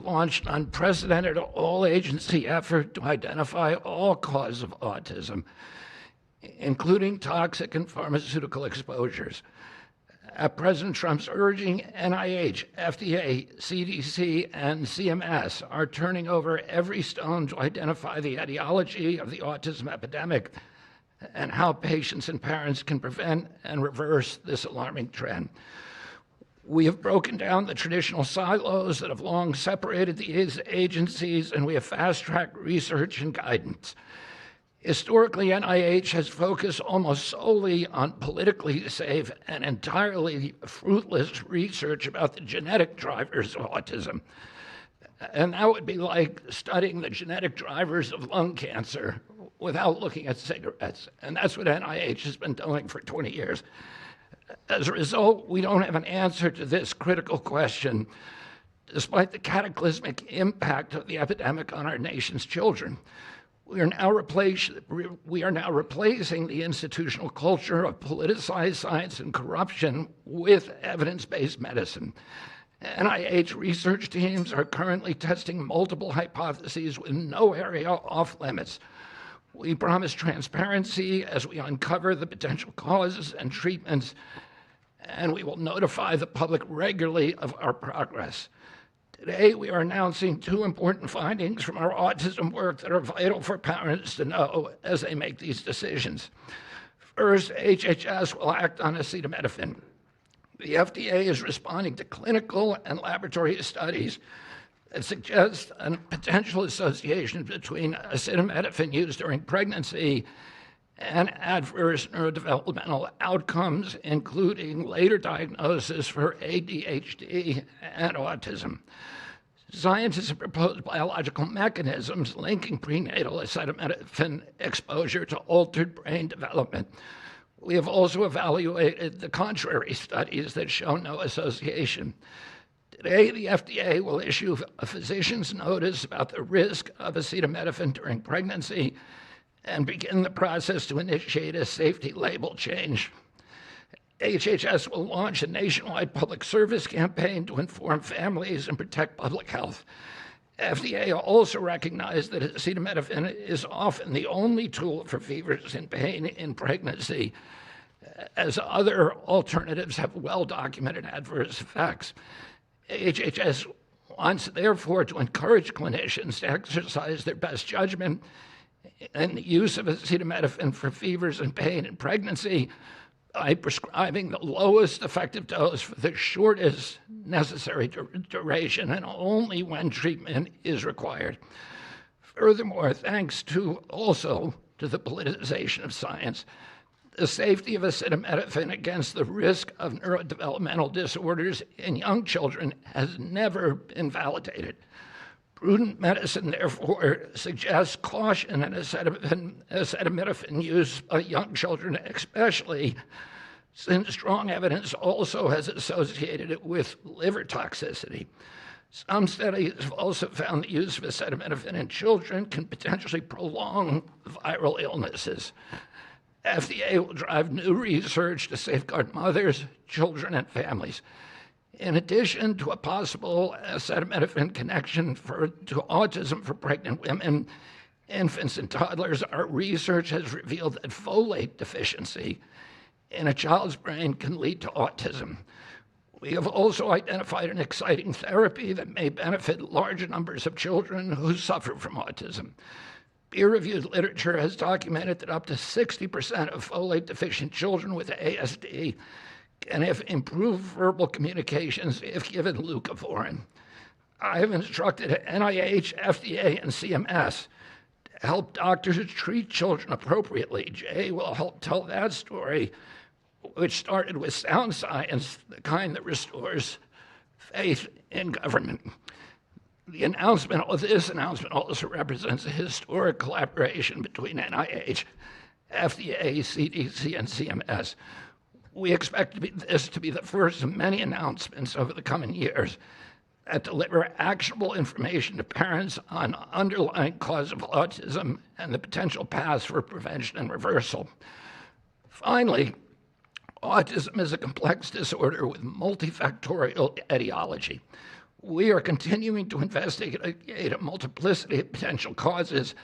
launched an unprecedented all-agency effort to identify all causes of autism, including toxic and pharmaceutical exposures. At President Trump's urging, NIH, FDA, CDC, and CMS are turning over every stone to identify the etiology of the autism epidemic and how patients and parents can prevent and reverse this alarming trend. We have broken down the traditional silos that have long separated these agencies, and we have fast-tracked research and guidance. Historically, NIH has focused almost solely on politically safe and entirely fruitless research about the genetic drivers of autism. And that would be like studying the genetic drivers of lung cancer without looking at cigarettes. And that's what NIH has been doing for 20 years. As a result, we don't have an answer to this critical question, despite the cataclysmic impact of the epidemic on our nation's children. We are now replacing the institutional culture of politicized science and corruption with evidence-based medicine. NIH research teams are currently testing multiple hypotheses with no area off limits. We promise transparency as we uncover the potential causes and treatments, and we will notify the public regularly of our progress. Today, we are announcing two important findings from our autism work that are vital for parents to know as they make these decisions. First, HHS will act on acetaminophen. The FDA is responding to clinical and laboratory studies that suggest a potential association between acetaminophen use during pregnancy and adverse neurodevelopmental outcomes, including later diagnosis for ADHD and autism. Scientists have proposed biological mechanisms linking prenatal acetaminophen exposure to altered brain development. We have also evaluated the contrary studies that show no association. Today, the FDA will issue a physician's notice about the risk of acetaminophen during pregnancy and begin the process to initiate a safety label change. HHS will launch a nationwide public service campaign to inform families and protect public health. FDA also recognized that acetaminophen is often the only tool for fevers and pain in pregnancy, as other alternatives have well-documented adverse effects. HHS wants, therefore, to encourage clinicians to exercise their best judgment in the use of acetaminophen for fevers and pain in pregnancy by prescribing the lowest effective dose for the shortest necessary duration and only when treatment is required. Furthermore, thanks also to the politicization of science, the safety of acetaminophen against the risk of neurodevelopmental disorders in young children has never been validated. Prudent medicine, therefore, suggests caution in acetaminophen use by young children, especially since strong evidence also has associated it with liver toxicity. Some studies have also found the use of acetaminophen in children can potentially prolong viral illnesses. FDA will drive new research to safeguard mothers, children, and families. In addition to a possible acetaminophen connection to autism for pregnant women, infants, and toddlers, our research has revealed that folate deficiency in a child's brain can lead to autism. We have also identified an exciting therapy that may benefit large numbers of children who suffer from autism. Peer-reviewed literature has documented that up to 60% of folate-deficient children with ASD can have improved verbal communications if given leucovorin. I have instructed NIH, FDA, and CMS to help doctors treat children appropriately. Jay will help tell that story, which started with sound science, the kind that restores faith in government. This announcement also represents a historic collaboration between NIH, FDA, CDC, and CMS. We expect this to be the first of many announcements over the coming years that deliver actionable information to parents on underlying cause of autism and the potential paths for prevention and reversal. Finally, autism is a complex disorder with multifactorial etiology. We are continuing to investigate a multiplicity of potential causes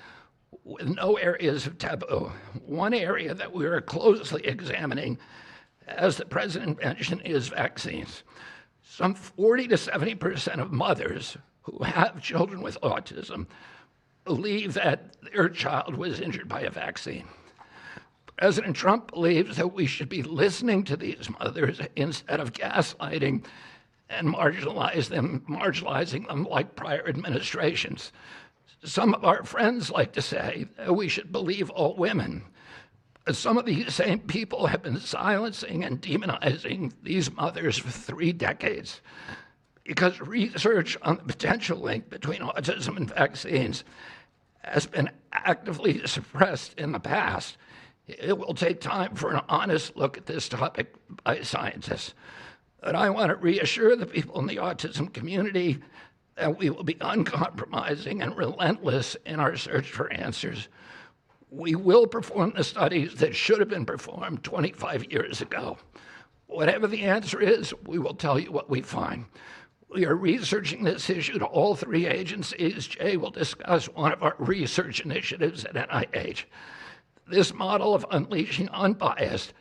with no areas of taboo. One area that we are closely examining, as the President mentioned, is vaccines. Some 40 to 70% of mothers who have children with autism believe that their child was injured by a vaccine. President Trump believes that we should be listening to these mothers instead of gaslighting and marginalizing them like prior administrations. Some of our friends like to say that we should believe all women. Some of these same people have been silencing and demonizing these mothers for 3 decades because research on the potential link between autism and vaccines has been actively suppressed in the past. It will take time for an honest look at this topic by scientists. But I want to reassure the people in the autism community that we will be uncompromising and relentless in our search for answers. We will perform the studies that should have been performed 25 years ago. Whatever the answer is, we will tell you what we find. We are researching this issue to all 3 agencies. Jay will discuss one of our research initiatives at NIH. This model of unleashing unbiased,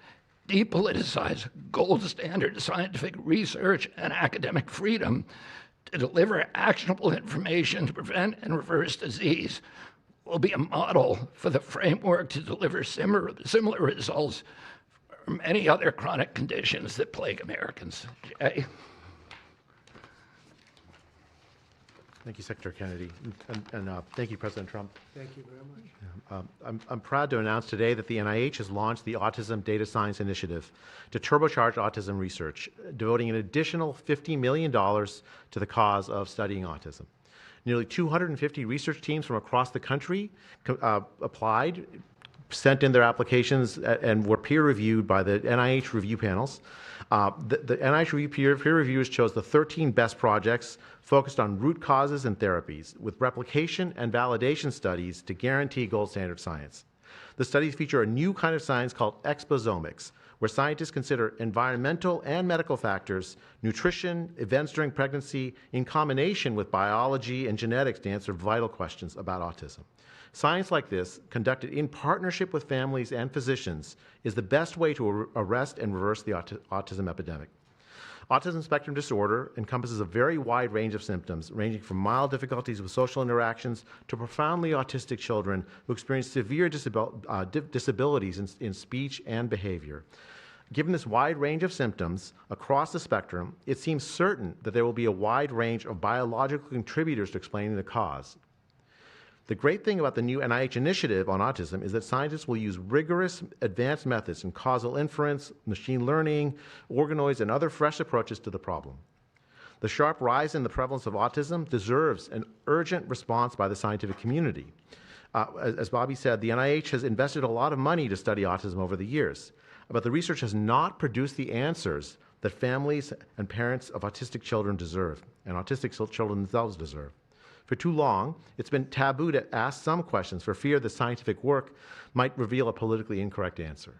depoliticized, gold standard scientific research and academic freedom to deliver actionable information to prevent and reverse disease will be a model for the framework to deliver similar results for many other chronic conditions that plague Americans. Jay? Thank you, Secretary Kennedy, and thank you, President Trump. Thank you very much. I'm proud to announce today that the NIH has launched the Autism Data Science Initiative to turbocharge autism research, devoting an additional $50 million to the cause of studying autism. Nearly 250 research teams from across the country applied, sent in their applications, and were peer-reviewed by the NIH review panels. The NIH review peer reviewers chose the 13 best projects focused on root causes and therapies, with replication and validation studies to guarantee gold standard science. The studies feature a new kind of science called exposomics, where scientists consider environmental and medical factors, nutrition, events during pregnancy, in combination with biology and genetics to answer vital questions about autism. Science like this, conducted in partnership with families and physicians, is the best way to arrest and reverse the autism epidemic. Autism spectrum disorder encompasses a very wide range of symptoms, ranging from mild difficulties with social interactions to profoundly autistic children who experience severe disabilities in speech and behavior. Given this wide range of symptoms across the spectrum, it seems certain that there will be a wide range of biological contributors to explaining the cause. The great thing about the new NIH initiative on autism is that scientists will use rigorous advanced methods in causal inference, machine learning, organoids, and other fresh approaches to the problem. The sharp rise in the prevalence of autism deserves an urgent response by the scientific community. As Bobby said, the NIH has invested a lot of money to study autism over the years, but the research has not produced the answers that families and parents of autistic children deserve, and autistic children themselves deserve. For too long, it's been taboo to ask some questions for fear the scientific work might reveal a politically incorrect answer.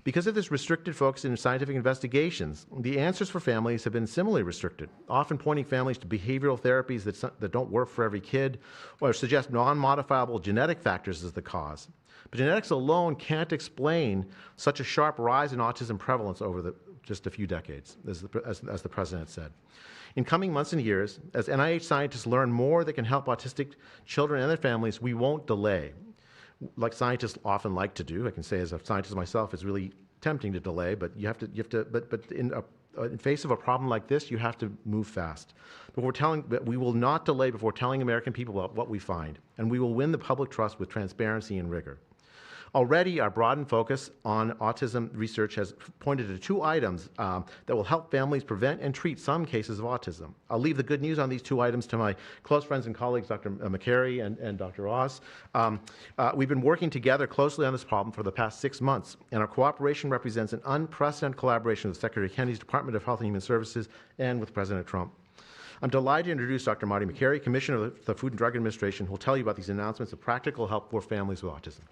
Because of this restricted focus in scientific investigations, the answers for families have been similarly restricted, often pointing families to behavioral therapies that don't work for every kid or suggest non-modifiable genetic factors as the cause. But genetics alone can't explain such a sharp rise in autism prevalence over just a few decades, as the President said. In coming months and years, as NIH scientists learn more that can help autistic children and their families, we won't delay. Like scientists often like to do, I can say as a scientist myself, it's really tempting to delay, but in face of a problem like this, you have to move fast. But we will not delay before telling American people about what we find, and we will win the public trust with transparency and rigor. Already, our broadened focus on autism research has pointed to 2 items that will help families prevent and treat some cases of autism. I'll leave the good news on these 2 items to my close friends and colleagues, Dr. McCary and Dr. Oz. We've been working together closely on this problem for the past 6 months, and our cooperation represents an unprecedented collaboration with Secretary Kennedy's Department of Health and Human Services and with President Trump. I'm delighted to introduce Dr. Marty McCary, Commissioner of the Food and Drug Administration, who will tell you about these announcements of practical help for families with autism.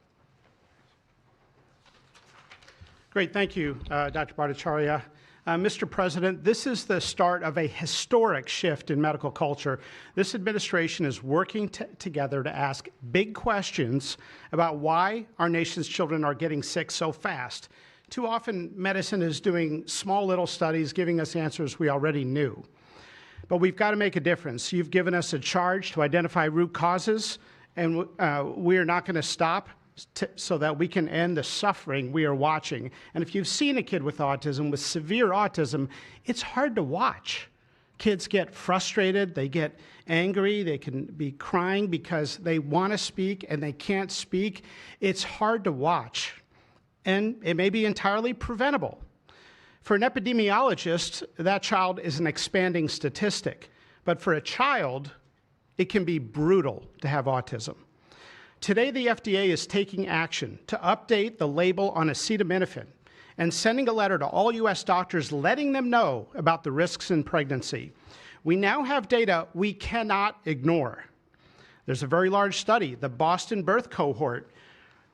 Great, thank you, Dr. Bhattacharya. Mr. President, this is the start of a historic shift in medical culture. This administration is working together to ask big questions about why our nation's children are getting sick so fast. Too often, medicine is doing small little studies, giving us answers we already knew. But we've got to make a difference. You've given us a charge to identify root causes, and we are not going to stop so that we can end the suffering we are watching. And if you've seen a kid with autism, with severe autism, it's hard to watch. Kids get frustrated, they get angry, they can be crying because they want to speak and they can't speak. It's hard to watch, and it may be entirely preventable. For an epidemiologist, that child is an expanding statistic. But for a child, it can be brutal to have autism. Today, the FDA is taking action to update the label on acetaminophen and sending a letter to all U.S. doctors letting them know about the risks in pregnancy. We now have data we cannot ignore. There's a very large study, the Boston Birth Cohort,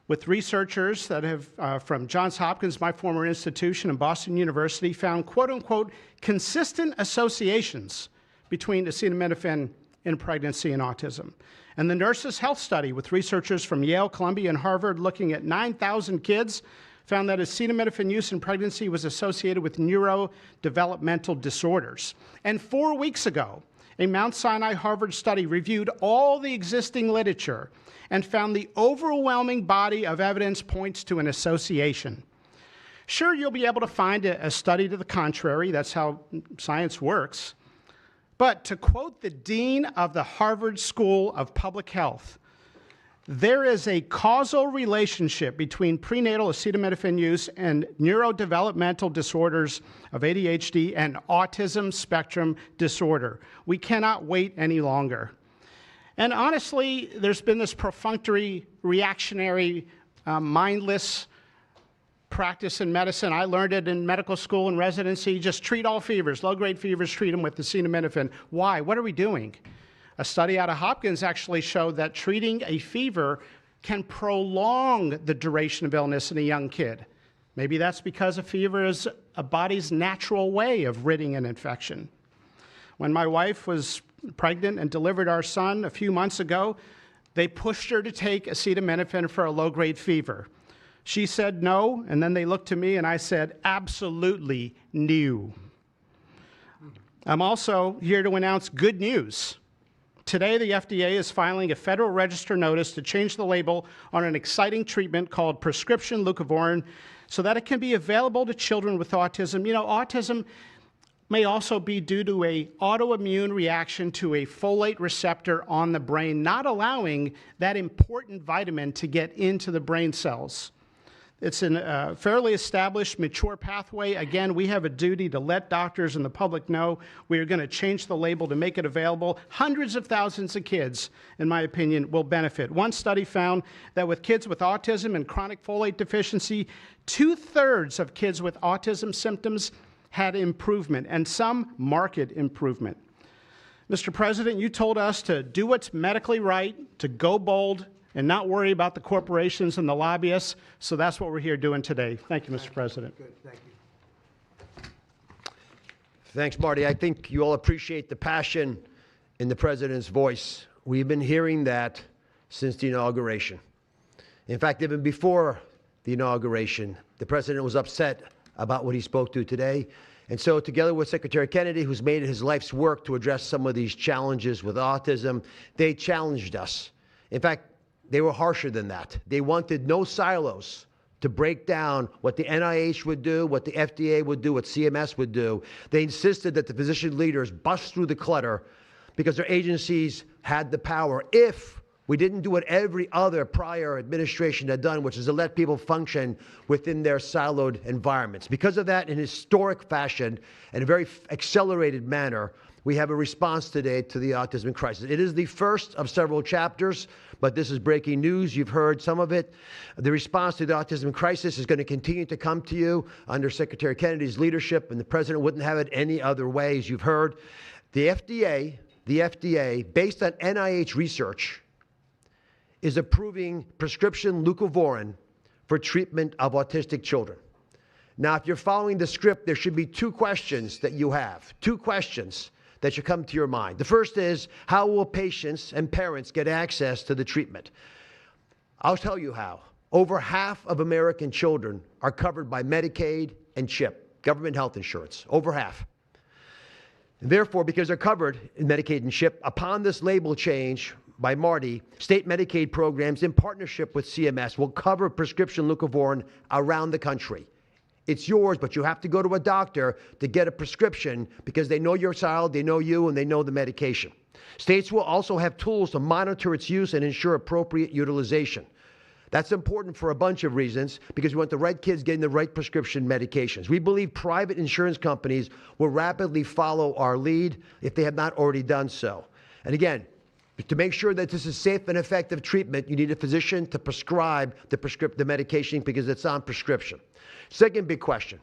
with researchers that have, from Johns Hopkins, my former institution, and Boston University, found, quote unquote, consistent associations between acetaminophen in pregnancy and autism. And the Nurses' Health Study, with researchers from Yale, Columbia, and Harvard looking at 9,000 kids, found that acetaminophen use in pregnancy was associated with neurodevelopmental disorders. And 4 weeks ago, a Mount Sinai Harvard study reviewed all the existing literature and found the overwhelming body of evidence points to an association. Sure, you'll be able to find a study to the contrary. That's how science works. But to quote the dean of the Harvard School of Public Health, there is a causal relationship between prenatal acetaminophen use and neurodevelopmental disorders of ADHD and autism spectrum disorder. We cannot wait any longer. And honestly, there's been this perfunctory, reactionary, mindless practice in medicine. I learned it in medical school and residency. Just treat all fevers, low-grade fevers, treat them with acetaminophen. Why? What are we doing? A study out of Hopkins actually showed that treating a fever can prolong the duration of illness in a young kid. Maybe that's because a fever is a body's natural way of ridding an infection. When my wife was pregnant and delivered our son a few months ago, they pushed her to take acetaminophen for a low-grade fever. She said no, and then they looked to me and I said, absolutely no. I'm also here to announce good news. Today, the FDA is filing a Federal Register notice to change the label on an exciting treatment called prescription leucovorin so that it can be available to children with autism. You know, autism may also be due to an autoimmune reaction to a folate receptor on the brain, not allowing that important vitamin to get into the brain cells. It's a fairly established, mature pathway. Again, we have a duty to let doctors and the public know. We are going to change the label to make it available. Hundreds of thousands of kids, in my opinion, will benefit. One study found that with kids with autism and chronic folate deficiency, 2/3 of kids with autism symptoms had improvement, and some marked improvement. Mr. President, you told us to do what's medically right, to go bold, and not worry about the corporations and the lobbyists. So that's what we're here doing today. Thank you, Mr. President. Good, thank you. Thanks, Marty. I think you all appreciate the passion in the President's voice. We've been hearing that since the inauguration. In fact, even before the inauguration, the President was upset about what he spoke to today. And so together with Secretary Kennedy, who's made it his life's work to address some of these challenges with autism, they challenged us. In fact, they were harsher than that. They wanted no silos to break down what the NIH would do, what the FDA would do, what CMS would do. They insisted that the physician leaders bust through the clutter because their agencies had the power if we didn't do what every other prior administration had done, which is to let people function within their siloed environments. Because of that, in historic fashion and a very accelerated manner, we have a response today to the autism crisis. It is the first of several chapters, but this is breaking news. You've heard some of it. The response to the autism crisis is going to continue to come to you under Secretary Kennedy's leadership, and the President wouldn't have it any other way, as you've heard. The FDA, based on NIH research, is approving prescription leucovorin for treatment of autistic children. Now, if you're following the script, there should be two questions that you have, two questions that should come to your mind. The first is, how will patients and parents get access to the treatment? I'll tell you how. Over half of American children are covered by Medicaid and CHIP, government health insurance, over half. And therefore, because they're covered in Medicaid and CHIP, upon this label change by Marty, state Medicaid programs in partnership with CMS will cover prescription leucovorin around the country. It's yours, but you have to go to a doctor to get a prescription because they know your child, they know you, and they know the medication. States will also have tools to monitor its use and ensure appropriate utilization. That's important for a bunch of reasons, because we want the right kids getting the right prescription medications. We believe private insurance companies will rapidly follow our lead if they have not already done so. And again, to make sure that this is safe and effective treatment, you need a physician to prescribe the medication because it's on prescription. Second big question.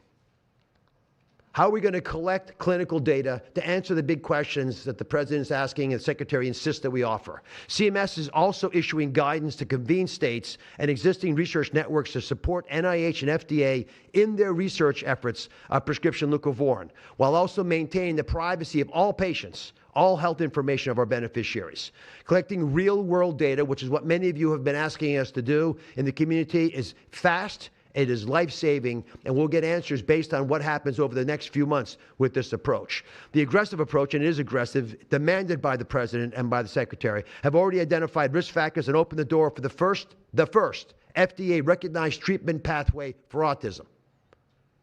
How are we going to collect clinical data to answer the big questions that the President's asking and the Secretary insists that we offer? CMS is also issuing guidance to convene states and existing research networks to support NIH and FDA in their research efforts of prescription leucovorin, while also maintaining the privacy of all patients, all health information of our beneficiaries. Collecting real-world data, which is what many of you have been asking us to do in the community, is fast. It is life-saving, and we'll get answers based on what happens over the next few months with this approach. The aggressive approach, and it is aggressive, demanded by the President and by the Secretary, have already identified risk factors and opened the door for the first FDA-recognized treatment pathway for autism.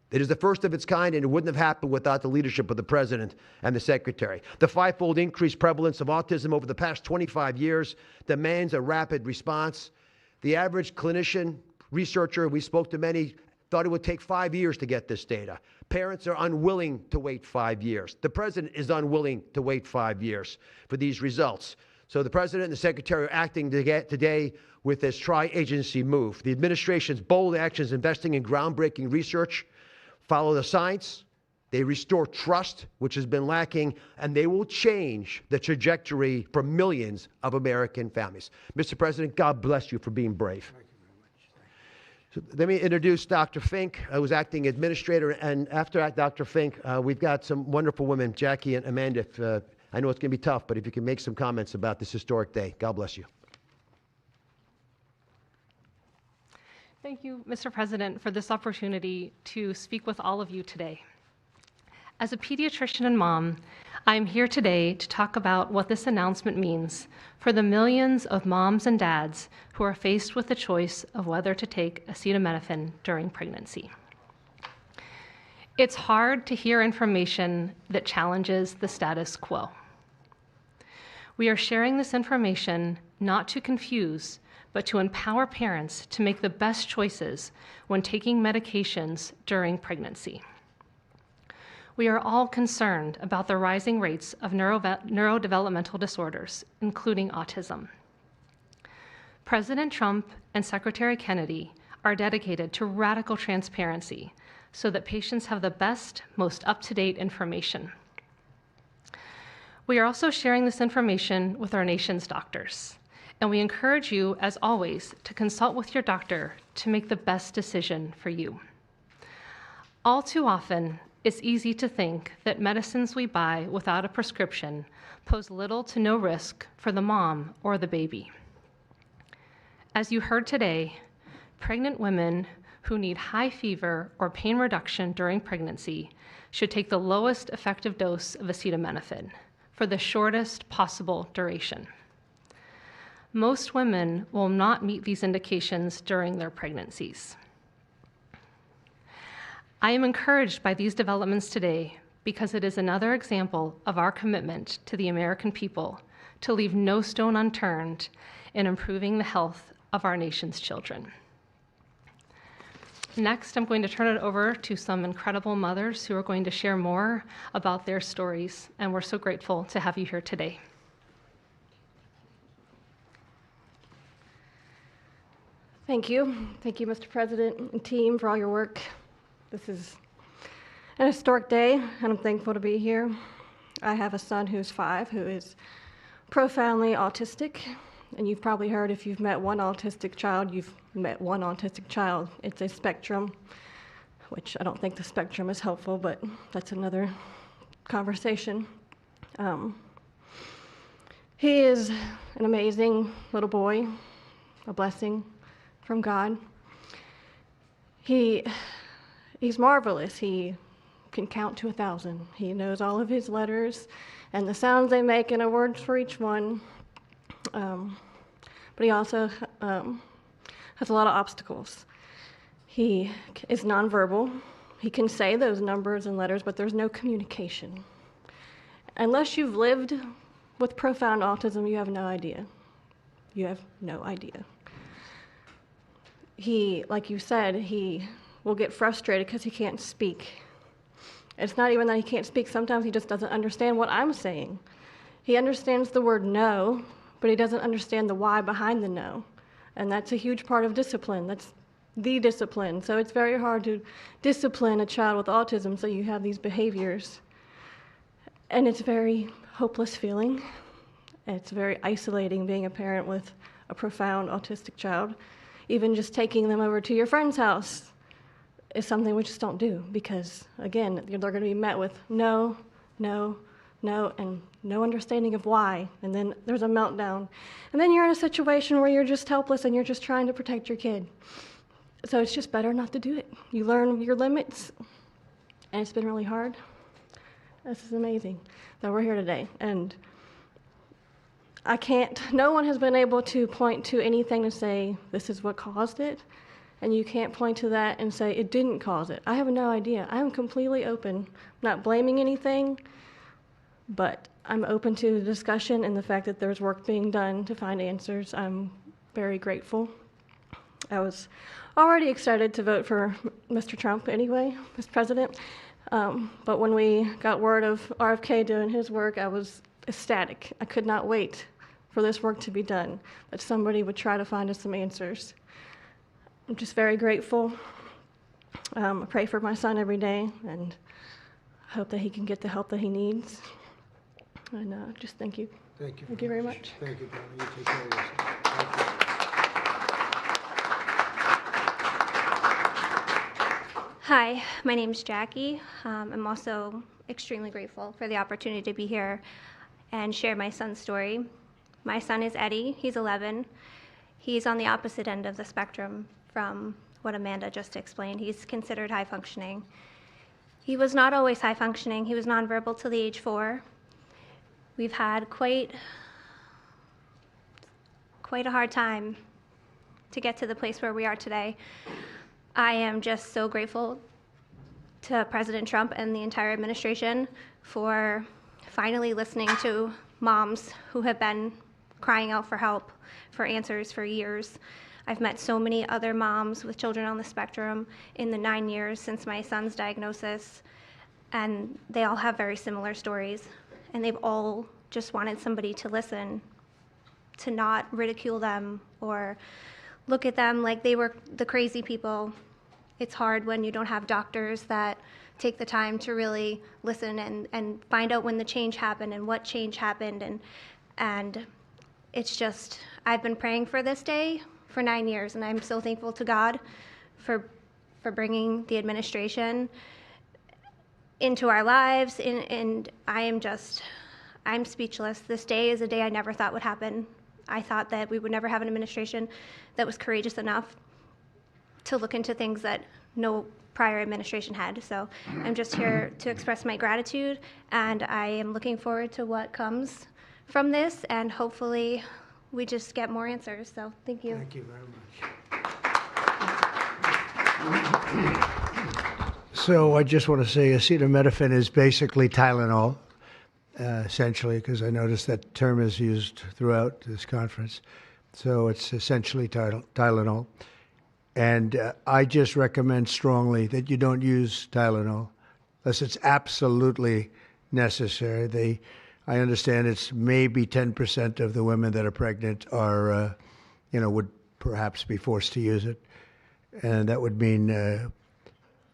It is the first of its kind, and it wouldn't have happened without the leadership of the President and the Secretary. The fivefold increased prevalence of autism over the past 25 years demands a rapid response. The average clinician, researcher, we spoke to many, thought it would take 5 years to get this data. Parents are unwilling to wait 5 years. The President is unwilling to wait 5 years for these results. So the President and the Secretary are acting today with this tri-agency move. The administration's bold actions investing in groundbreaking research follow the science. They restore trust, which has been lacking, and they will change the trajectory for millions of American families. Mr. President, God bless you for being brave. So let me introduce Dr. Fink, who's acting administrator, and after Dr. Fink, we've got some wonderful women, Jackie and Amanda. I know it's going to be tough, but if you can make some comments about this historic day. God bless you. Thank you, Mr. President, for this opportunity to speak with all of you today. As a pediatrician and mom, I'm here today to talk about what this announcement means for the millions of moms and dads who are faced with the choice of whether to take acetaminophen during pregnancy. It's hard to hear information that challenges the status quo. We are sharing this information not to confuse, but to empower parents to make the best choices when taking medications during pregnancy. We are all concerned about the rising rates of neurodevelopmental disorders, including autism. President Trump and Secretary Kennedy are dedicated to radical transparency so that patients have the best, most up-to-date information. We are also sharing this information with our nation's doctors, and we encourage you, as always, to consult with your doctor to make the best decision for you. All too often, it's easy to think that medicines we buy without a prescription pose little to no risk for the mom or the baby. As you heard today, pregnant women who need high fever or pain reduction during pregnancy should take the lowest effective dose of acetaminophen for the shortest possible duration. Most women will not meet these indications during their pregnancies. I am encouraged by these developments today because it is another example of our commitment to the American people to leave no stone unturned in improving the health of our nation's children. Next, I'm going to turn it over to some incredible mothers who are going to share more about their stories, and we're so grateful to have you here today. Thank you. Thank you, Mr. President and team, for all your work. This is an historic day, and I'm thankful to be here. I have a son who's 5 who is profoundly autistic, and you've probably heard if you've met one autistic child, you've met one autistic child. It's a spectrum which I don't think the spectrum is helpful, but that's another conversation. He is an amazing little boy, a blessing from God. He's marvelous. He can count to 1,000. He knows all of his letters and the sounds they make and a word for each one. But he also has a lot of obstacles. He is nonverbal. He can say those numbers and letters, but there's no communication. Unless you've lived with profound autism, you have no idea. You have no idea. He, like you said, he will get frustrated because he can't speak. It's not even that he can't speak. Sometimes he just doesn't understand what I'm saying. He understands the word no, but he doesn't understand the why behind the no. And that's a huge part of discipline. That's the discipline. So it's very hard to discipline a child with autism, so you have these behaviors. And it's a very hopeless feeling. It's very isolating being a parent with a profound autistic child. Even just taking them over to your friend's house is something we just don't do because, again, they're going to be met with no, no, no, and no understanding of why. And then there's a meltdown. And then you're in a situation where you're just helpless and you're just trying to protect your kid. So it's just better not to do it. You learn your limits, and it's been really hard. This is amazing that we're here today. And no one has been able to point to anything to say this is what caused it. And you can't point to that and say it didn't cause it. I have no idea. I am completely open. I'm not blaming anything, but I'm open to the discussion and the fact that there's work being done to find answers. I'm very grateful. I was already excited to vote for Mr. Trump anyway, Mr. President. But when we got word of RFK doing his work, I was ecstatic. I could not wait for this work to be done, that somebody would try to find us some answers. I'm just very grateful. I pray for my son every day and hope that he can get the help that he needs. And just thank you. Thank you. Thank you very much. Thank you, Donna. You take care of yourself. Thank you. Hi, my name's Jackie. I'm also extremely grateful for the opportunity to be here and share my son's story. My son is Eddie. He's 11. He's on the opposite end of the spectrum from what Amanda just explained. He's considered high functioning. He was not always high functioning. He was nonverbal till the age 4. We've had quite a hard time to get to the place where we are today. I am just so grateful to President Trump and the entire administration for finally listening to moms who have been crying out for help, for answers for years. I've met so many other moms with children on the spectrum in the 9 years since my son's diagnosis, and they all have very similar stories. And they've all just wanted somebody to listen, to not ridicule them or look at them like they were the crazy people. It's hard when you don't have doctors that take the time to really listen and find out when the change happened and what change happened. And it's just, I've been praying for this day for 9 years, and I'm so thankful to God for bringing the administration into our lives, and I'm speechless. This day is a day I never thought would happen. I thought that we would never have an administration that was courageous enough to look into things that no prior administration had. So I'm just here to express my gratitude, and I am looking forward to what comes from this, and hopefully we just get more answers. So thank you. Thank you very much. So I just want to say acetaminophen is basically Tylenol, essentially, because I noticed that term is used throughout this conference. So it's essentially Tylenol. And I just recommend strongly that you don't use Tylenol unless it's absolutely necessary. I understand it's maybe 10% of the women that are pregnant are, would perhaps be forced to use it. And that would mean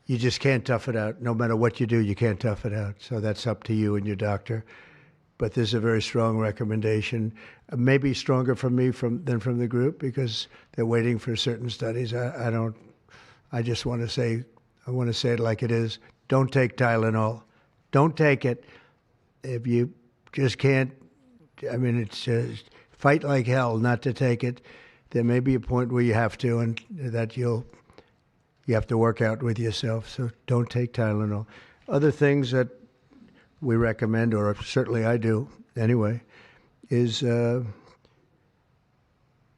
you just can't tough it out. No matter what you do, you can't tough it out. So that's up to you and your doctor. But there's a very strong recommendation, maybe stronger from me than from the group because they're waiting for certain studies. I just want to say I want to say it like it is. Don't take Tylenol. Don't take it. If you just can't, I mean, it's just fight like hell not to take it. There may be a point where you have to, and that you have to work out with yourself. So don't take Tylenol. Other things that we recommend, or certainly I do anyway, is, and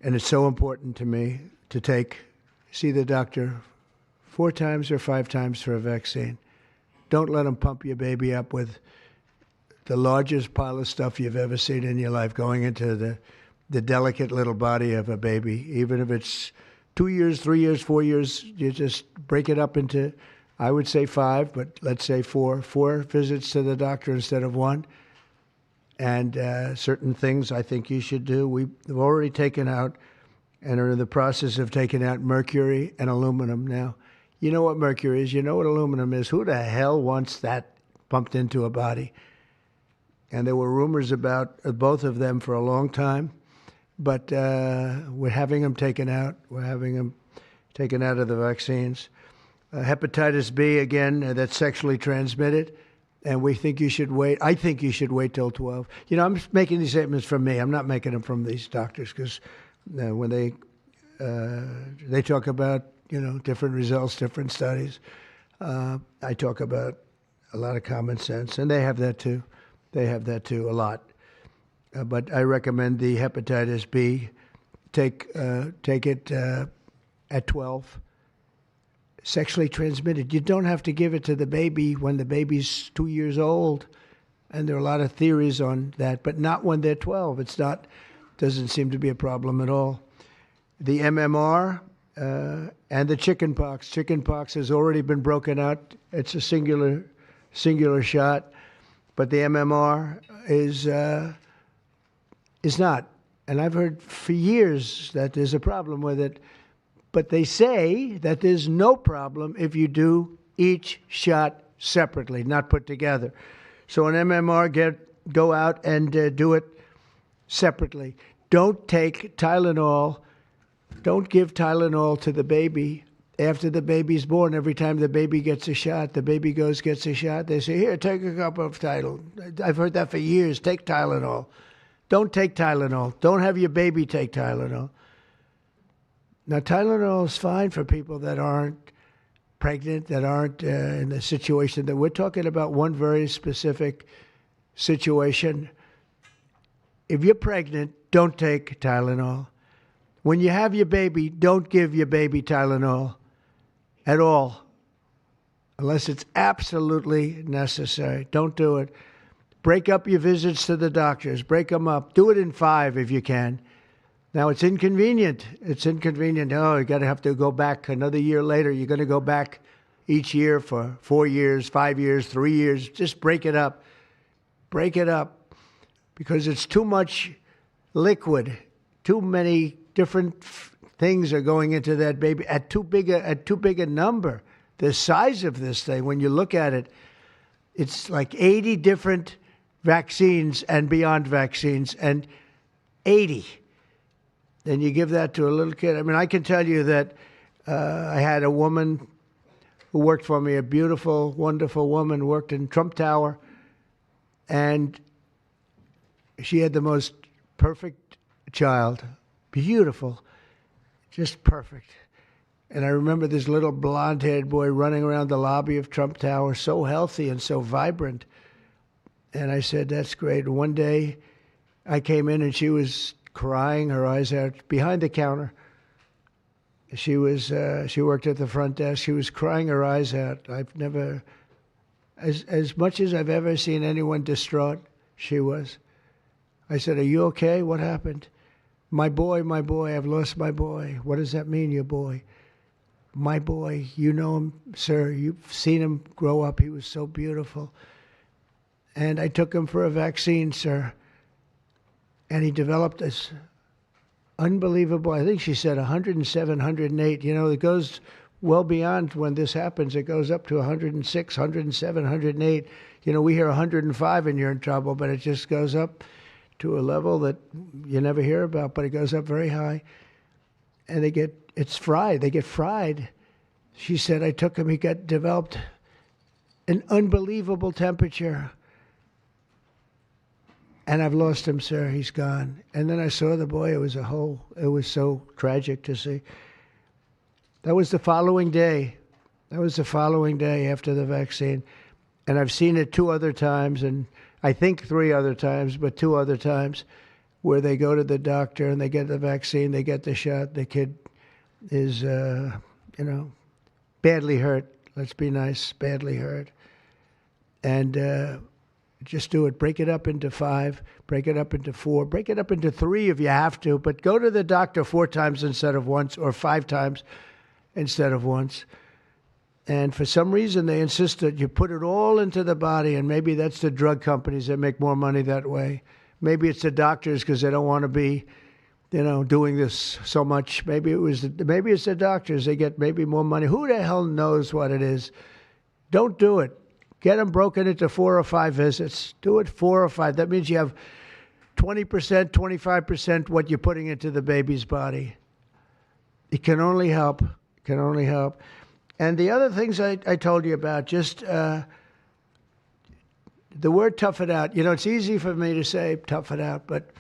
it's so important to me to see the doctor 4 times or 5 times for a vaccine. Don't let them pump your baby up with the largest pile of stuff you've ever seen in your life going into the delicate little body of a baby. Even if it's 2 years, 3 years, 4 years, you just break it up into, I would say 5, but let's say 4. 4 visits to the doctor instead of 1. And certain things I think you should do. We've already taken out and are in the process of taking out mercury and aluminum now. You know what mercury is. You know what aluminum is. Who the hell wants that pumped into a body? And there were rumors about both of them for a long time. But we're having them taken out. We're having them taken out of the vaccines. Hepatitis B, again, that's sexually transmitted. And we think you should wait. I think you should wait till 12. You know, I'm making these statements from me. I'm not making them from these doctors, because when they talk about, different results, different studies, I talk about a lot of common sense, and they have that too. They have that too, a lot. But I recommend the hepatitis B. Take it at 12. Sexually transmitted. You don't have to give it to the baby when the baby's 2 years old. And there are a lot of theories on that, but not when they're 12. Doesn't seem to be a problem at all. The MMR and the chickenpox. Chickenpox has already been broken out. It's a singular shot, but the MMR is not. And I've heard for years that there's a problem with it. But they say that there's no problem if you do each shot separately, not put together. So an MMR, go out and do it separately. Don't take Tylenol. Don't give Tylenol to the baby after the baby's born. Every time the baby gets a shot, the baby gets a shot. They say, here, take a cup of Tylenol. I've heard that for years. Take Tylenol. Don't take Tylenol. Don't have your baby take Tylenol. Now, Tylenol is fine for people that aren't pregnant, that aren't in the situation that we're talking about. One very specific situation. If you're pregnant, don't take Tylenol. When you have your baby, don't give your baby Tylenol at all, unless it's absolutely necessary. Don't do it. Break up your visits to the doctors. Break them up. Do it in 5 if you can. Now, it's inconvenient. It's inconvenient. Oh, you got to have to go back another year later. You're going to go back each year for 4 years, 5 years, 3 years. Just break it up. Break it up, because it's too much liquid. Too many different things are going into that baby at too big a number. The size of this thing, when you look at it, it's like 80 different vaccines and beyond vaccines, and 80. Then you give that to a little kid. I mean, I can tell you that I had a woman who worked for me, a beautiful, wonderful woman, worked in Trump Tower, and she had the most perfect child. Beautiful, just perfect. And I remember this little blonde-haired boy running around the lobby of Trump Tower, so healthy and so vibrant. And I said, that's great. One day I came in and she was crying her eyes out behind the counter. She worked at the front desk. She was crying her eyes out. I've never, as much as I've ever seen anyone distraught, she was. I said, are you okay? What happened? My boy, I've lost my boy. What does that mean, your boy? My boy, you know him, sir. You've seen him grow up. He was so beautiful. And I took him for a vaccine, sir. And he developed this unbelievable, I think she said 107, 108. You know, it goes well beyond when this happens. It goes up to 106, 107, 108. You know, we hear 105 and you're in trouble, but it just goes up to a level that you never hear about, but it goes up very high. And it's fried. They get fried. She said, I took him, he developed an unbelievable temperature. And I've lost him, sir. He's gone. And then I saw the boy. It was so tragic to see. That was the following day. After the vaccine. And I've seen it 2 other times, and I think 3 other times, but 2 other times, where they go to the doctor and they get the vaccine, they get the shot. The kid is, badly hurt. Let's be nice, badly hurt. And just do it. Break it up into 5, break it up into 4, break it up into 3 if you have to, but go to the doctor 4 times instead of once, or 5 times instead of once. And for some reason, they insist that you put it all into the body, and maybe that's the drug companies that make more money that way. Maybe it's the doctors because they don't want to be, doing this so much. Maybe it's the doctors. They get maybe more money. Who the hell knows what it is? Don't do it. Get them broken into 4 or 5 visits. Do it 4 or 5. That means you have 20%, 25% what you're putting into the baby's body. It can only help. And the other things I told you about, just the word tough it out. It's easy for me to say tough it out, but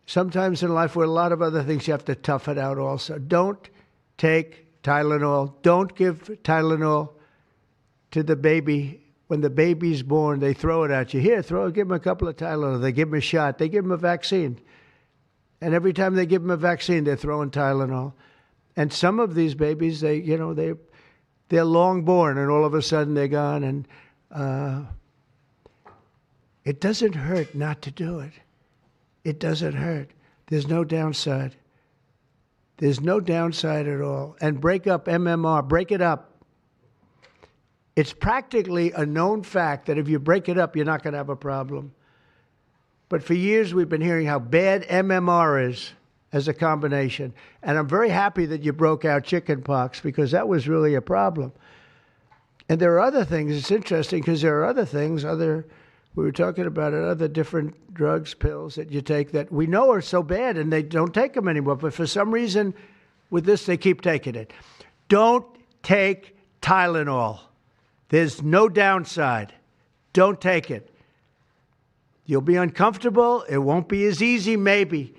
sometimes in life with a lot of other things, you have to tough it out also. Don't take Tylenol. Don't give Tylenol to the baby. When the baby's born, they throw it at you. Here, give him a couple of Tylenol. They give him a shot. They give him a vaccine. And every time they give him a vaccine, they're throwing Tylenol. And some of these babies, they're long born, and all of a sudden they're gone. And it doesn't hurt not to do it. It doesn't hurt. There's no downside. There's no downside at all. And break up MMR. Break it up. It's practically a known fact that if you break it up, you're not going to have a problem. But for years, we've been hearing how bad MMR is as a combination. And I'm very happy that you broke out chickenpox, because that was really a problem. And there are other things. It's interesting because there are other things, we were talking about it, other different drugs, pills that you take that we know are so bad and they don't take them anymore. But for some reason, with this, they keep taking it. Don't take Tylenol. There's no downside. Don't take it. You'll be uncomfortable. It won't be as easy, maybe.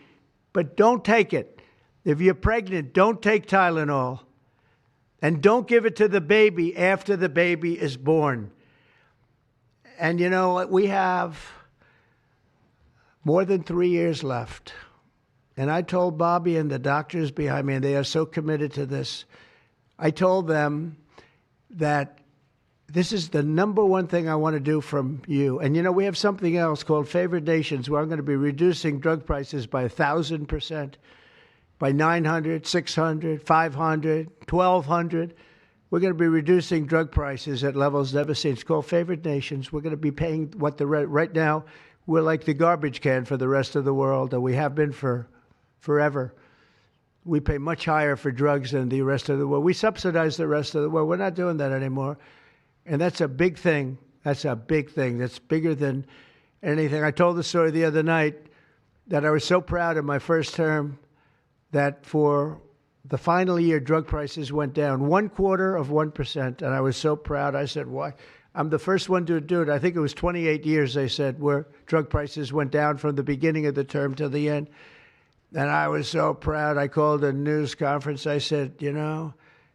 But don't take it. If you're pregnant, don't take Tylenol. And don't give it to the baby after the baby is born. And we have more than 3 years left. And I told Bobby and the doctors behind me, and they are so committed to this, I told them that this is the number one thing I want to do from you. And we have something else called Favored Nations, where I'm going to be reducing drug prices by 1,000%, by 900, 600, 500, 1,200. We're going to be reducing drug prices at levels never seen. It's called Favored Nations. We're going to be paying what right now, we're like the garbage can for the rest of the world, and we have been for forever. We pay much higher for drugs than the rest of the world. We subsidize the rest of the world. We're not doing that anymore. And that's a big thing. That's a big thing. That's bigger than anything. I told the story the other night that I was so proud of my first term that for the final year, drug prices went down 0.25%. And I was so proud. I said, why? I'm the first one to do it. I think it was 28 years, they said, where drug prices went down from the beginning of the term to the end. And I was so proud. I called a news conference. I said,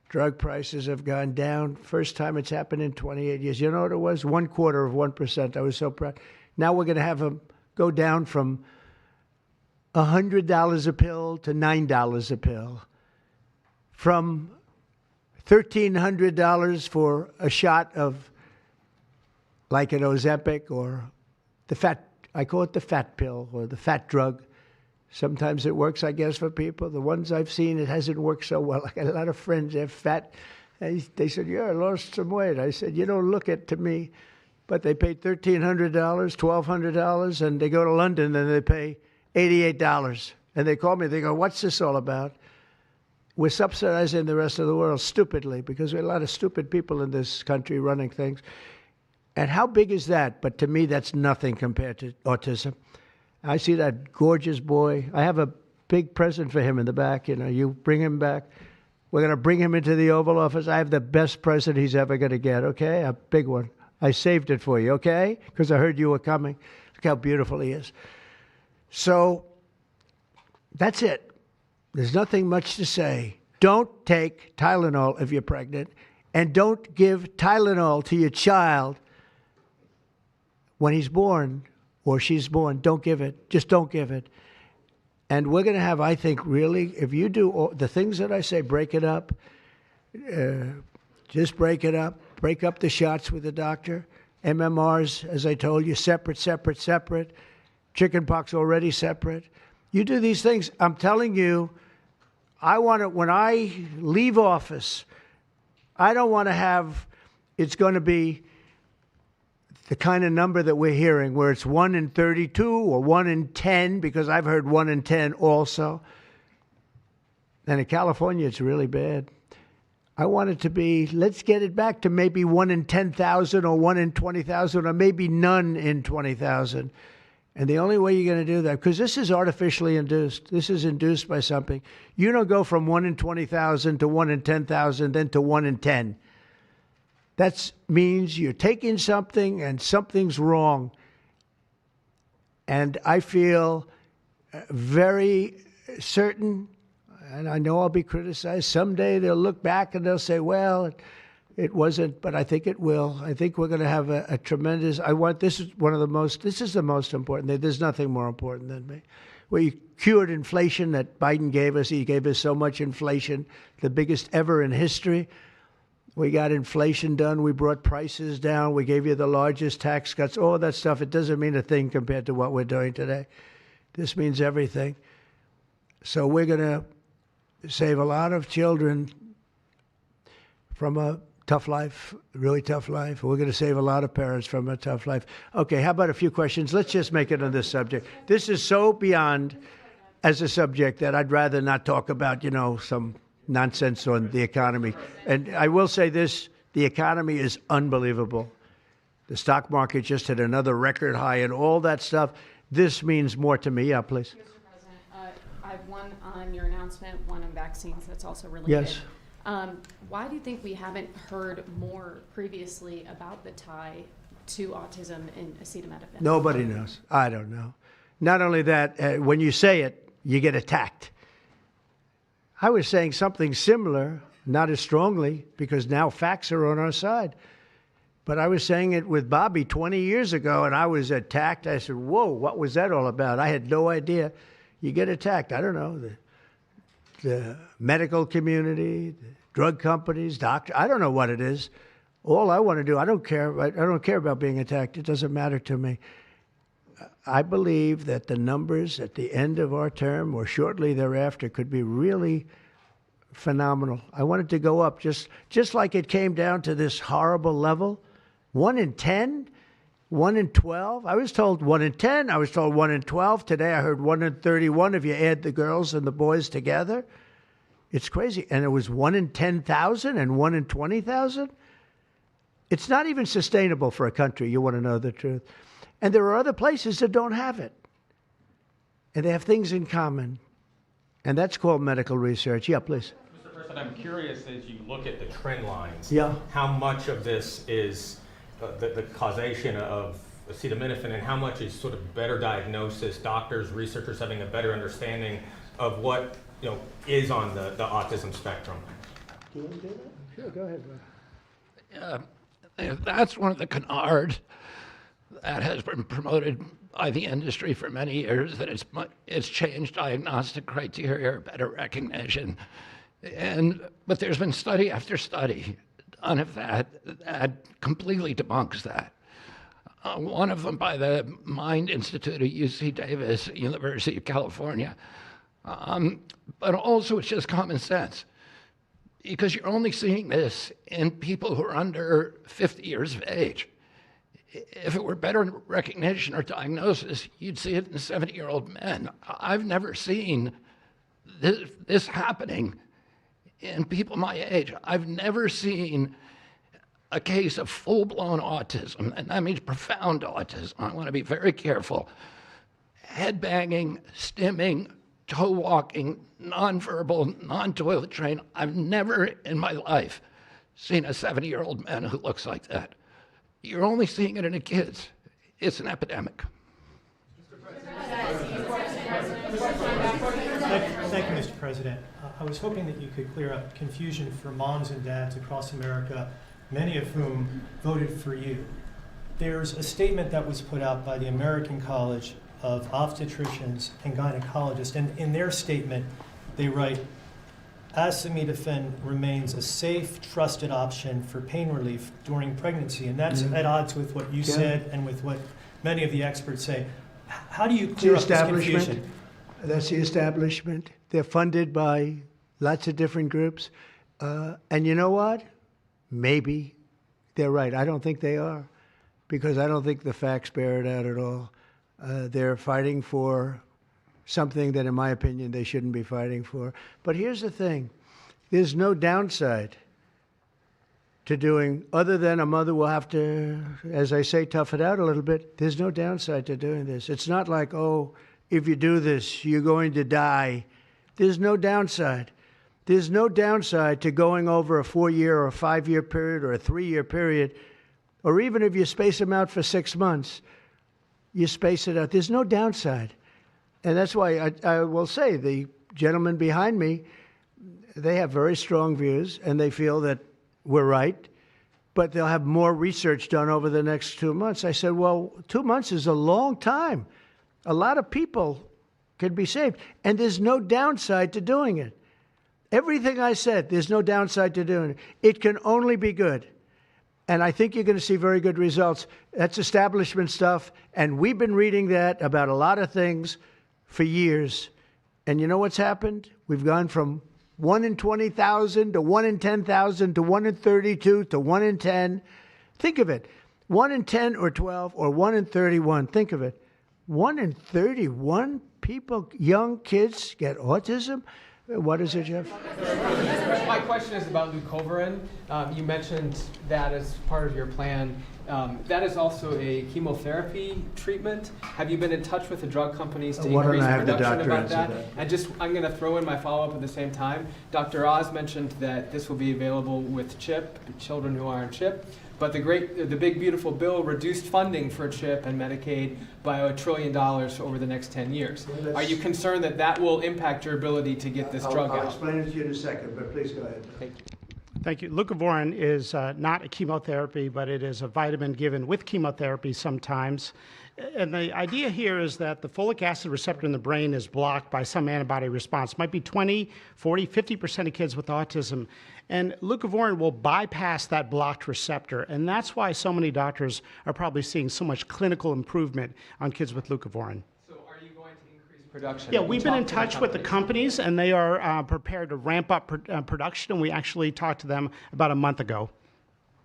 drug prices have gone down. First time it's happened in 28 years. You know what it was? 0.25%. I was so proud. Now we're going to have them go down from $100 a pill to $9 a pill. From $1,300 for a shot of like an Ozempic or I call it the fat pill or the fat drug. Sometimes it works, I guess, for people. The ones I've seen, it hasn't worked so well. I got a lot of friends, they're fat. And they said, I lost some weight. I said, you don't look it to me. But they paid $1,300, $1,200, and they go to London and they pay $88. And they call me, they go, what's this all about? We're subsidizing the rest of the world stupidly because we have a lot of stupid people in this country running things. And how big is that? But to me, that's nothing compared to autism. I see that gorgeous boy. I have a big present for him in the back. You bring him back. We're going to bring him into the Oval Office. I have the best present he's ever going to get, okay? A big one. I saved it for you, okay? Because I heard you were coming. Look how beautiful he is. So that's it. There's nothing much to say. Don't take Tylenol if you're pregnant, and don't give Tylenol to your child when he's born or she's born. Don't give it. Just don't give it. And we're going to have, I think, really, if you do all the things that I say, break it up. Just break it up. Break up the shots with the doctor. MMRs, as I told you, separate, separate, separate. Chickenpox already separate. You do these things. I'm telling you, I want to, when I leave office, I don't want to have, it's going to be the kind of number that we're hearing, where it's 1 in 32 or 1 in 10, because I've heard 1 in 10 also. And in California, it's really bad. I want it to be, let's get it back to maybe 1 in 10,000 or 1 in 20,000 or maybe none in 20,000. And the only way you're going to do that, because this is artificially induced. This is induced by something. You don't go from 1 in 20,000 to 1 in 10,000, then to 1 in 10. That means you're taking something and something's wrong. And I feel very certain, and I know I'll be criticized. Someday they'll look back and they'll say, well, it wasn't, but I think it will. I think we're going to have a tremendous, this is the most important thing. There's nothing more important than me. We cured inflation that Biden gave us. He gave us so much inflation, the biggest ever in history. We got inflation done. We brought prices down. We gave you the largest tax cuts, all that stuff. It doesn't mean a thing compared to what we're doing today. This means everything. So we're going to save a lot of children from a tough life, really tough life. We're going to save a lot of parents from a tough life. Okay, how about a few questions? Let's just make it on this subject. This is so beyond as a subject that I'd rather not talk about, some nonsense on the economy. And I will say this, the economy is unbelievable. The stock market just hit another record high and all that stuff. This means more to me. Yeah, please. Mr. President, I have one on your announcement, one on vaccines that's also related. Yes. Why do you think we haven't heard more previously about the tie to autism and acetaminophen? Nobody knows. I don't know. Not only that, when you say it, you get attacked. I was saying something similar, not as strongly, because now facts are on our side. But I was saying it with Bobby 20 years ago, and I was attacked. I said, whoa, what was that all about? I had no idea. You get attacked. I don't know. The medical community, the drug companies, doctors, I don't know what it is. All I want to do, I don't care. I don't care about being attacked. It doesn't matter to me. I believe that the numbers at the end of our term or shortly thereafter could be really phenomenal. I want it to go up just like it came down to this horrible level. 1 in 10, 1 in 12. I was told 1 in 10. I was told 1 in 12. Today I heard 1 in 31 if you add the girls and the boys together. It's crazy. And it was 1 in 10,000 and 1 in 20,000. It's not even sustainable for a country. You want to know the truth. And there are other places that don't have it. And they have things in common. And that's called medical research. Yeah, please. Mr. President, I'm curious as you look at the trend lines, Yeah. how much of this is the causation of acetaminophen and how much is sort of better diagnosis, doctors, researchers having a better understanding of what is on the autism spectrum? Do you want to do that? Sure, go ahead. That's one of the canards that has been promoted by the industry for many years, that it's changed diagnostic criteria, better recognition. But there's been study after study done of that completely debunks that. One of them by the Mind Institute at UC Davis, University of California. But also it's just common sense, because you're only seeing this in people who are under 50 years of age. If it were better recognition or diagnosis, you'd see it in 70-year-old men. I've never seen this happening in people my age. I've never seen a case of full-blown autism, and that means profound autism. I want to be very careful. Head banging, stimming, toe walking, nonverbal, non-toilet trained. I've never in my life seen a 70-year-old man who looks like that. You're only seeing it in the kids. It's an epidemic. Thank you, Mr. President. I was hoping that you could clear up confusion for moms and dads across America, many of whom voted for you. There's a statement that was put out by the American College of Obstetricians and Gynecologists, and in their statement, they write, acetaminophen remains a safe, trusted option for pain relief during pregnancy, and that's at odds with what you said and with what many of the experts say. How do you clear up this confusion? That's the establishment. They're funded by lots of different groups. And you know what? Maybe they're right. I don't think they are, because I don't think the facts bear it out at all. They're fighting for something that, in my opinion, they shouldn't be fighting for. But here's the thing. There's no downside to doing, other than a mother will have to, as I say, tough it out a little bit. There's no downside to doing this. It's not like, oh, if you do this, you're going to die. There's no downside. There's no downside to going over a 4-year or a 5-year period or a 3-year period, or even if you space them out for 6 months, you space it out. There's no downside. And that's why I will say the gentleman behind me, they have very strong views, and they feel that we're right, but they'll have more research done over the next 2 months. I said, well, 2 months is a long time. A lot of people can be saved, and there's no downside to doing it. Everything I said, there's no downside to doing it. It can only be good. And I think you're going to see very good results. That's establishment stuff, and we've been reading that about a lot of things for years. And you know what's happened? We've gone from 1 in 20,000 to 1 in 10,000 to 1 in 32 to 1 in 10. Think of it. 1 in 10 or 12 or 1 in 31. Think of it. 1 in 31 people, young kids, get autism? What is it, Jeff? My question is about leucovorin. You mentioned that as part of your plan. That is also a chemotherapy treatment. Have you been in touch with the drug companies to increase production about that? And just, I'm going to throw in my follow-up at the same time. Dr. Oz mentioned that this will be available with CHIP, children who are on CHIP. But the big beautiful bill reduced funding for CHIP and Medicaid by $1 trillion over the next 10 years. Are you concerned that that will impact your ability to get this drug out? I'll explain it to you in a second, but please go ahead. Thank you. Thank you. Leucovorin is not a chemotherapy, but it is a vitamin given with chemotherapy sometimes. And the idea here is that the folic acid receptor in the brain is blocked by some antibody response. It might be 20, 40, 50% of kids with autism. And leucovorin will bypass that blocked receptor. And that's why so many doctors are probably seeing so much clinical improvement on kids with leucovorin. So are you going to increase production? Yeah, we've been in touch with the companies, and they are prepared to ramp up production. And we actually talked to them about a month ago.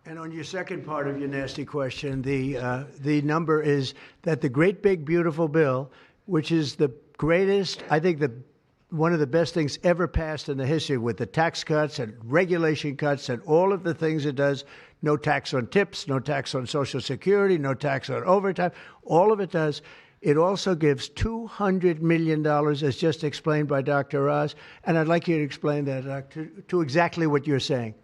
And on your second part of your nasty question, the number is that the great big beautiful bill, which is the greatest, I think one of the best things ever passed in the history, with the tax cuts and regulation cuts and all of the things it does, no tax on tips, no tax on Social Security, no tax on overtime, all of it does. It also gives $200 million, as just explained by Dr. Oz, and I'd like you to explain that to exactly what you're saying.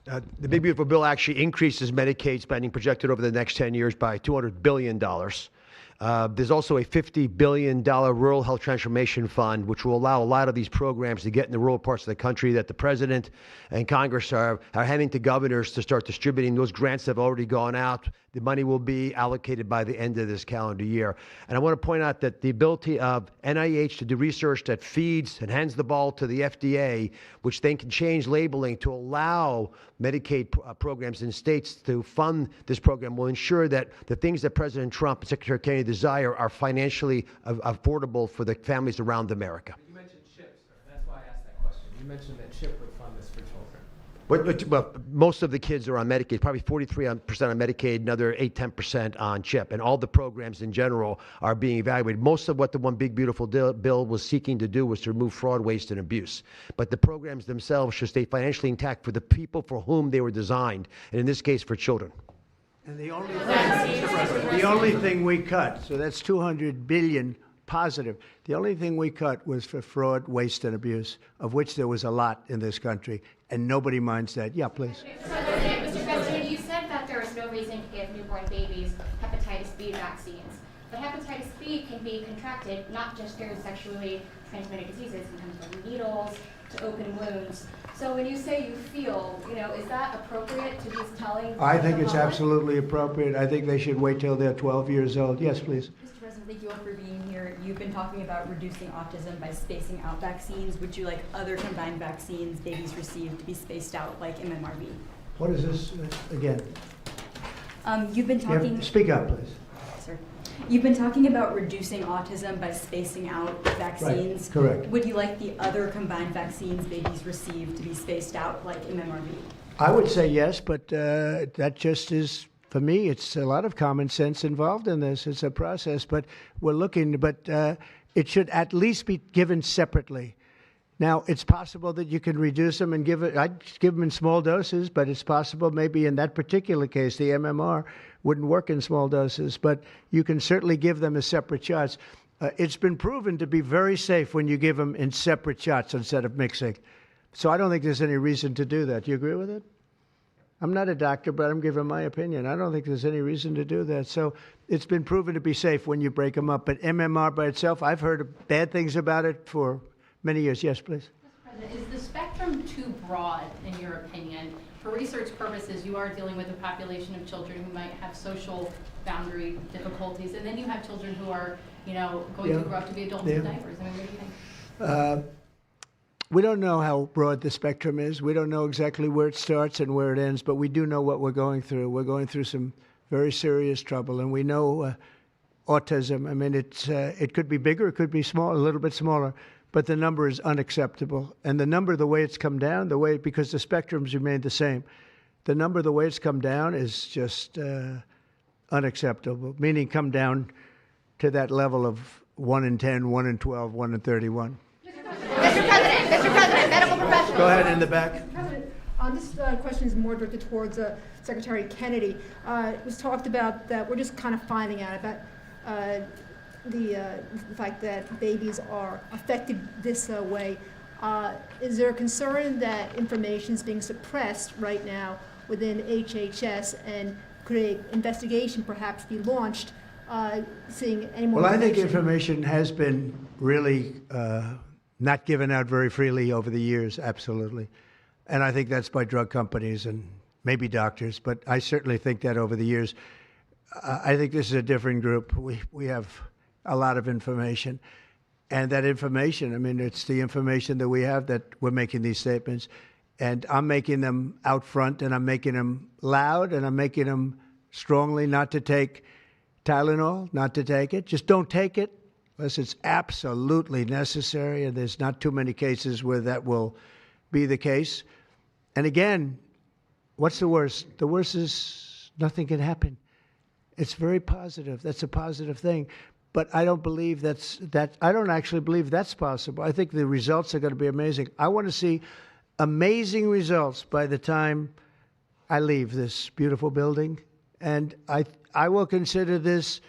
The Big Beautiful Bill actually increases Medicaid spending projected over the next 10 years by $200 billion. There's also a $50 billion Rural Health Transformation Fund, which will allow a lot of these programs to get in the rural parts of the country that the President and Congress are handing to governors to start distributing. Those grants have already gone out. The money will be allocated by the end of this calendar year. And I want to point out that the ability of NIH to do research that feeds and hands the ball to the FDA, which then can change labeling to allow Medicaid programs in states to fund this program, will ensure that the things that President Trump and Secretary Kennedy desire are financially affordable for the families around America. You mentioned CHIP, sir. That's why I asked that question. You mentioned that CHIP would fund this for children. Well, most of the kids are on Medicaid, probably 43% on Medicaid, another 8-10% on CHIP, and all the programs in general are being evaluated. Most of what the One Big Beautiful Bill was seeking to do was to remove fraud, waste, and abuse. But the programs themselves should stay financially intact for the people for whom they were designed, and in this case, for children. And the only thing we cut, so that's $200 billion positive. The only thing we cut was for fraud, waste, and abuse, of which there was a lot in this country, and nobody minds that. Yeah, please. Mr. President, you said that there is no reason to give newborn babies hepatitis B vaccines. But hepatitis B can be contracted not just through sexually transmitted diseases. It comes from needles to open wounds. So when you say you feel, is that appropriate to be telling? I think the it's public? absolutely appropriate. I think they should wait till they're 12 years old. Yes, please. Mr. President, thank you all for being here. You've been talking about reducing autism by spacing out vaccines. Would you like other combined vaccines babies receive to be spaced out like MMRV? What is this again? You've been talking. Speak up, please. Sir. You've been talking about reducing autism by spacing out vaccines. Right. Correct. Would you like the other combined vaccines babies receive to be spaced out like MMRV? I would say yes, but that just is, for me, it's a lot of common sense involved in this. It's a process, but we're looking, but it should at least be given separately. Now, it's possible that you can reduce them and I'd give them in small doses, but it's possible maybe in that particular case, the MMR wouldn't work in small doses, but you can certainly give them as separate shots. It's been proven to be very safe when you give them in separate shots instead of mixing. So I don't think there's any reason to do that. Do you agree with it? I'm not a doctor, but I'm giving my opinion. I don't think there's any reason to do that. So it's been proven to be safe when you break them up. But MMR by itself, I've heard bad things about it for many years. Yes, please. Mr. President, is the spectrum too broad, in your opinion? For research purposes, you are dealing with a population of children who might have social boundary difficulties, and then you have children who are, going to grow up to be adults in diapers. I mean, what do you think? We don't know how broad the spectrum is. We don't know exactly where it starts and where it ends, but we do know what we're going through. We're going through some very serious trouble, and we know autism. I mean, it could be bigger, it could be small, a little bit smaller, but the number is unacceptable. And the number, the way it's come down, because the spectrums remain the same, the number, the way it's come down is just unacceptable, meaning come down to that level of 1 in 10, 1 in 12, 1 in 31. Mr. President, medical professionals. Go ahead in the back. President, this question is more directed towards Secretary Kennedy. It was talked about that we're just kind of finding out about the fact that babies are affected this way. Is there a concern that information is being suppressed right now within HHS, and could an investigation perhaps be launched seeing any more Well, I think information? information has been really not given out very freely over the years, absolutely. And I think that's by drug companies and maybe doctors, but I certainly think that over the years. I think this is a different group. We have a lot of information. And that information, I mean, it's the information that we have that we're making these statements. And I'm making them out front, and I'm making them loud, and I'm making them strongly not to take Tylenol, not to take it. Just don't take it unless it's absolutely necessary, and there's not too many cases where that will be the case. And again, what's the worst? The worst is nothing can happen. It's very positive. That's a positive thing. But I don't believe I don't actually believe that's possible. I think the results are going to be amazing. I want to see amazing results by the time I leave this beautiful building. And I will consider this,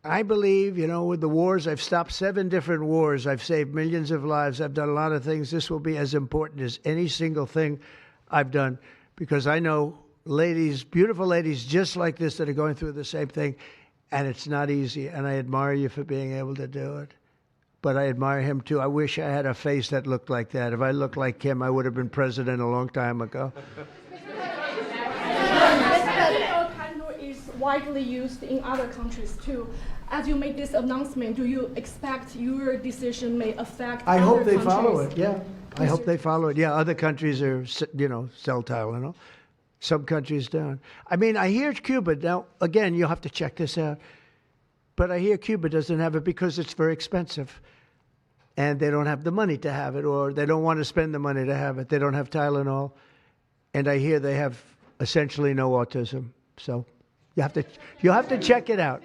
I believe, with the wars, I've stopped 7 different wars. I've saved millions of lives. I've done a lot of things. This will be as important as any single thing I've done, because I know ladies, beautiful ladies just like this that are going through the same thing, and it's not easy. And I admire you for being able to do it. But I admire him, too. I wish I had a face that looked like that. If I looked like him, I would have been president a long time ago. Is widely used in other countries too. As you make this announcement, do you expect your decision may affect I other hope they countries? follow it, yeah. I hope they follow it. Yeah, other countries are, sell Tylenol. Some countries don't. I mean, I hear Cuba. Now, again, you'll have to check this out. But I hear Cuba doesn't have it because it's very expensive. And they don't have the money to have it, or they don't want to spend the money to have it. They don't have Tylenol. And I hear they have essentially no autism. So you'll have to check it out.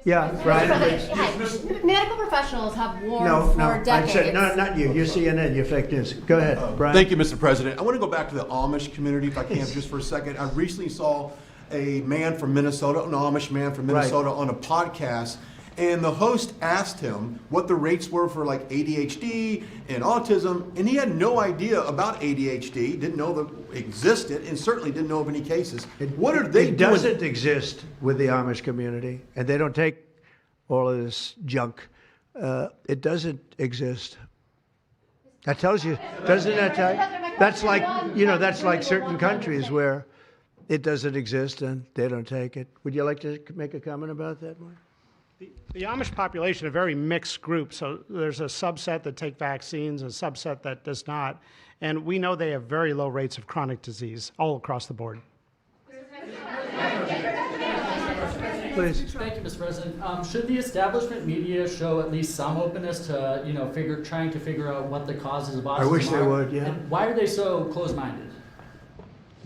Yeah, Brian. Medical professionals have warned for decades. I said, no, not you. You're CNN. You're fake news. Go ahead, Brian. Thank you, Mr. President. I want to go back to the Amish community, if I can, just for a second. I recently saw a man from Minnesota, an Amish man from Minnesota, on a podcast, And the host asked him what the rates were for like ADHD and autism, and he had no idea about ADHD, didn't know that it existed, and certainly didn't know of any cases. What are they It doing? doesn't exist with the Amish community, and they don't take all of this junk. It doesn't exist. That tells you, doesn't that tell you? That's like, that's like certain countries where it doesn't exist and they don't take it. Would you like to make a comment about that, Mark? The Amish population, a very mixed group. So there's a subset that take vaccines, a subset that does not. And we know they have very low rates of chronic disease all across the board. Please. Thank you, Mr. President. Should the establishment media show at least some openness to, trying to figure out what the causes of autism are? I wish they would, yeah. And why are they so closed-minded?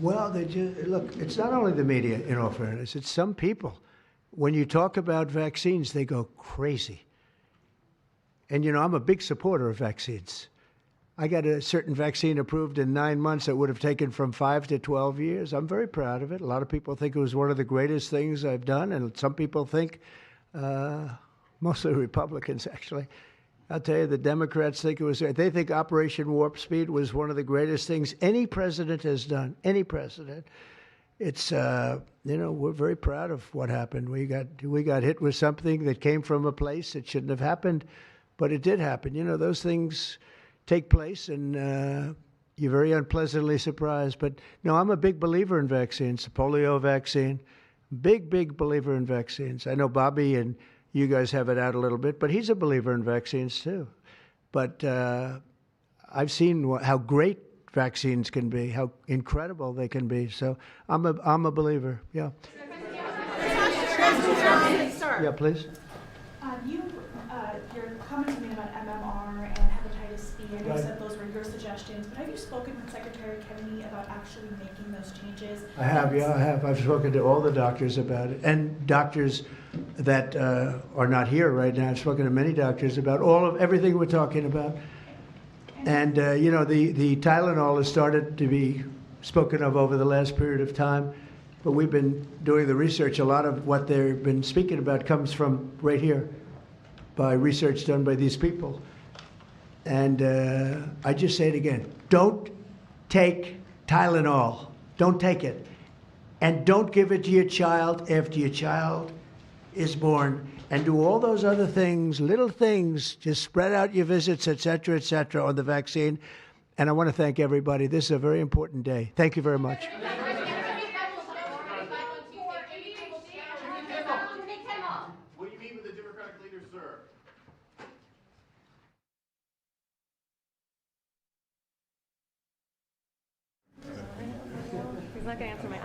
Well, look, it's not only the media, in all fairness, it's some people. When you talk about vaccines, they go crazy. And, I'm a big supporter of vaccines. I got a certain vaccine approved in 9 months that would have taken from 5 to 12 years. I'm very proud of it. A lot of people think it was one of the greatest things I've done, and some people think, mostly Republicans, actually. I'll tell you, the Democrats think they think Operation Warp Speed was one of the greatest things any president has done, any president. It's, we're very proud of what happened. We got hit with something that came from a place that shouldn't have happened, but it did happen. Those things take place, and you're very unpleasantly surprised. But no, I'm a big believer in vaccines. The polio vaccine, big believer in vaccines. I know Bobby and you guys have it out a little bit, but he's a believer in vaccines too. But I've seen how great vaccines can be, how incredible they can be. So I'm a believer. Yeah. Yeah, please. Your comments made about MMR and hepatitis B, I know you said those were your suggestions, but have you spoken with Secretary Kennedy about actually making those changes? I have, yeah, I have. I've spoken to all the doctors about it, and doctors that are not here right now. I've spoken to many doctors about everything we're talking about. And, the Tylenol has started to be spoken of over the last period of time, but we've been doing the research. A lot of what they've been speaking about comes from right here, by research done by these people. And I just say it again, don't take Tylenol. Don't take it. And don't give it to your child after your child is born. And do all those other things, little things, just spread out your visits, et cetera, on the vaccine. And I want to thank everybody. This is a very important day. Thank you very much. Will you meet with the Democratic leader, sir? He's not going to answer my